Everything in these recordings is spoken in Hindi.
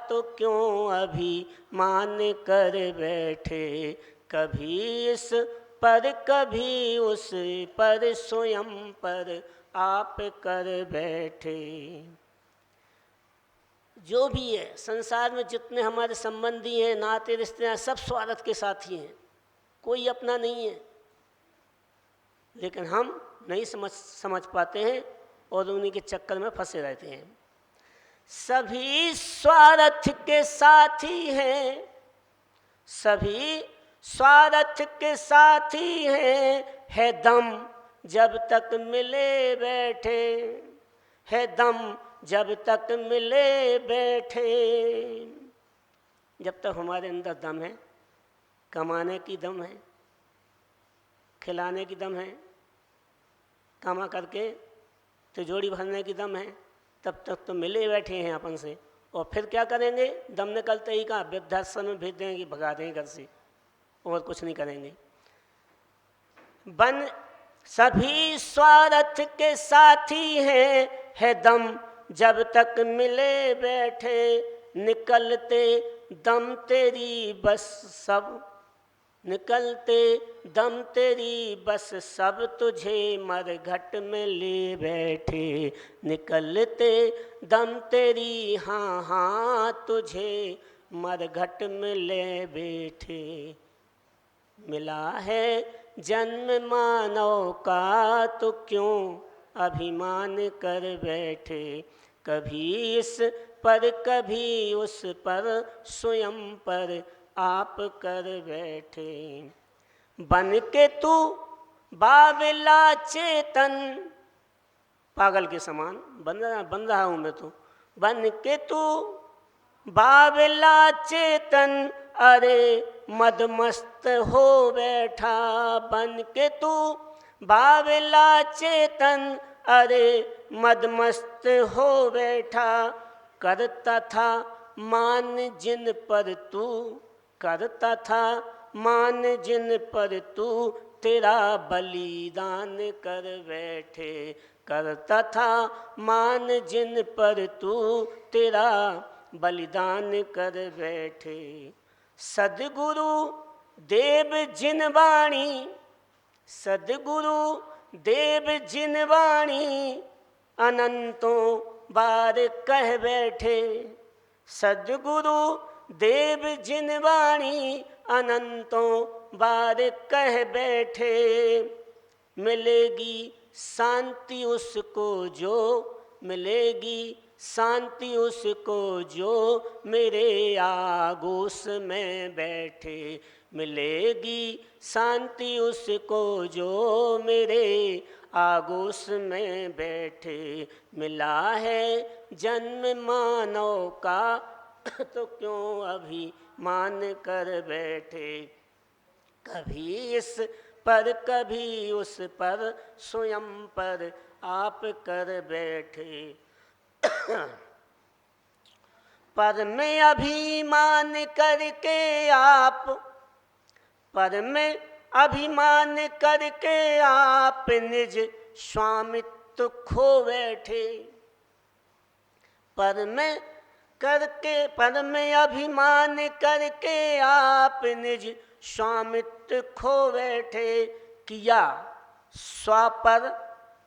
तो क्यों अभिमान कर बैठे। कभी इस पर कभी उस पर, स्वयं पर आप कर बैठे। जो भी है संसार में, जितने हमारे संबंधी हैं, नाते रिश्ते हैं, सब स्वार्थ के साथी हैं, कोई अपना नहीं है। लेकिन हम नहीं समझ पाते हैं और उन्हीं के चक्कर में फंसे रहते हैं। सभी स्वार्थ के साथी हैं, सभी स्वार्थ के साथी हैं, है दम जब तक मिले बैठे, है दम जब तक मिले बैठे। जब तक हमारे अंदर दम है, कमाने की दम है, खिलाने की दम है, कमा करके तिजोरी भरने की दम है, तब तक तो मिले बैठे हैं अपन से। और फिर क्या करेंगे, दम निकलते ही कहाँ वृद्धाश्रम में भेज देंगे, भगा देंगे घर से, और कुछ नहीं करेंगे। बन सभी स्वार्थ के साथी हैं, है दम जब तक मिले बैठे, निकलते दम तेरी बस सब, निकलते दम तेरी बस सब, तुझे मरघट में ले बैठे। निकलते दम तेरी हाँ हाँ, तुझे मरघट में ले बैठे। मिला है जन्म मानव का, तो क्यों अभिमान कर बैठे। कभी इस पर कभी उस पर, स्वयं पर आप कर बैठे। बन के तू बावला चेतन, पागल के समान बन रहा हूँ मैं तो। बन के तू बावला चेतन, अरे मदमस्त हो बैठा। बन के तू बावला चेतन, अरे मदमस्त हो बैठा। करता था मान जिन पर तू, करता था मान जिन पर तू, तेरा बलिदान कर बैठे। करता था मान जिन पर तू, तेरा बलिदान कर बैठे। सद्गुरु देव जिन वाणी, सद्गुरु देव जिन वाणी, अनंतों बार कह बैठे। सद्गुरु देव जिन वाणी, अनंतों बार कह बैठे। मिलेगी शांति उसको जो, मिलेगी शांति उसको जो, मेरे आगोश में बैठे। मिलेगी शांति उसको जो, मेरे आगोश में बैठे। मिला है जन्म मानव का, तो क्यों अभिमान कर बैठे। कभी इस पर कभी उस पर, स्वयं पर आप कर बैठे। पर में अभिमान करके आप, पर में अभिमान करके आप, निज स्वामित्व खो बैठे। पर में करके, पर में अभिमान करके आप, निज स्वामित्व खो बैठे। किया स्व पर,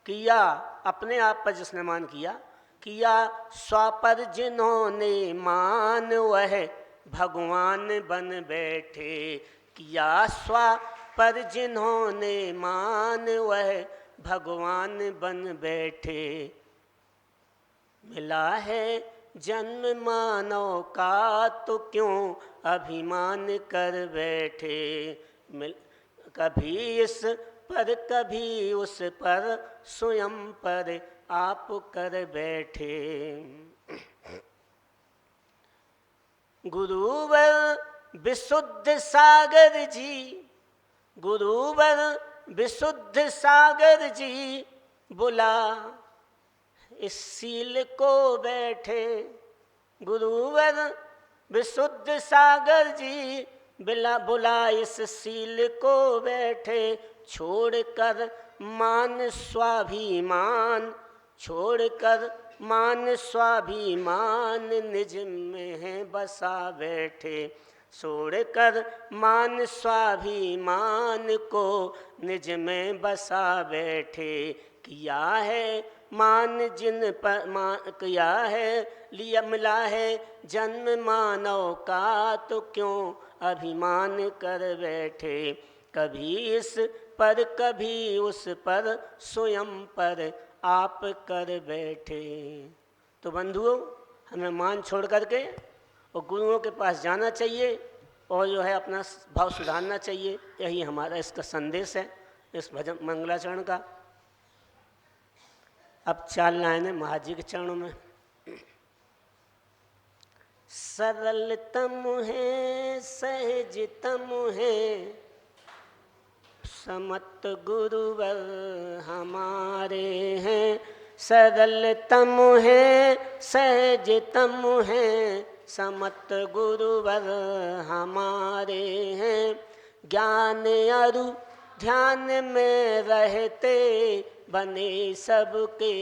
किया अपने आप पर जिसने मान किया, किया स्व पर जिन्होंने मान, वह भगवान बन बैठे। किया स्व पर जिन्होंने मान, वह भगवान बन बैठे। मिला है जन्म मानव का, तो क्यों अभिमान कर बैठे। कभी इस पर कभी उस पर, स्वयं पर आप कर बैठे। गुरुवर विशुद्ध सागर जी, गुरुवर विशुद्ध सागर जी, बुला इस सील को बैठे। गुरुवर विशुद्ध सागर जी, बुला इस सील को बैठे। छोड़कर मान स्वाभिमान, छोड़कर मान स्वाभिमान निज में है बसा बैठे, छोड़कर मान स्वाभिमान को निज में बसा बैठे। किया है मान जिन पर किया है लिया मिला है जन्म मानव का, तो क्यों अभिमान कर बैठे। कभी इस पर कभी उस पर स्वयं पर आप कर बैठे। तो बंधुओं, हमें मान छोड़ करके और गुरुओं के पास जाना चाहिए और जो है अपना भाव सुधारना चाहिए। यही हमारा इसका संदेश है इस भजन मंगलाचरण का। अब 4 लाइनें महाराज जी के चरणों में। सरलतम है सहजतम है समत गुरुवर हमारे हैं। सरलतम है सहजतम है समत गुरुवर हमारे हैं। ज्ञान अरु ध्यान में रहते बने सबके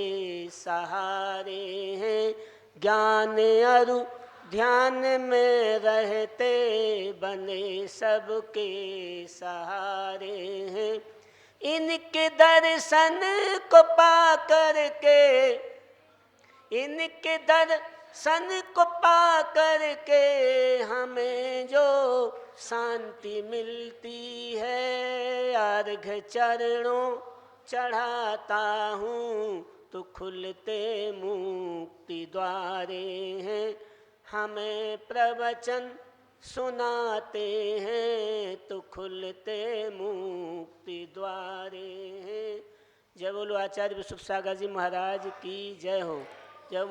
सहारे हैं। ज्ञान अरु ध्यान में रहते बने सबके सहारे हैं। इनके दर्शन को पा करके, इनके दर्शन को पा करके हमें जो शांति मिलती है। अर्घ चरणों चढ़ाता हूँ तो खुलते मुक्ति द्वारे हैं। हमें प्रवचन सुनाते हैं तो खुलते मुक्ति द्वारे हैं। जय बोलो आचार्य विश्व सागर जी महाराज की जय हो। जय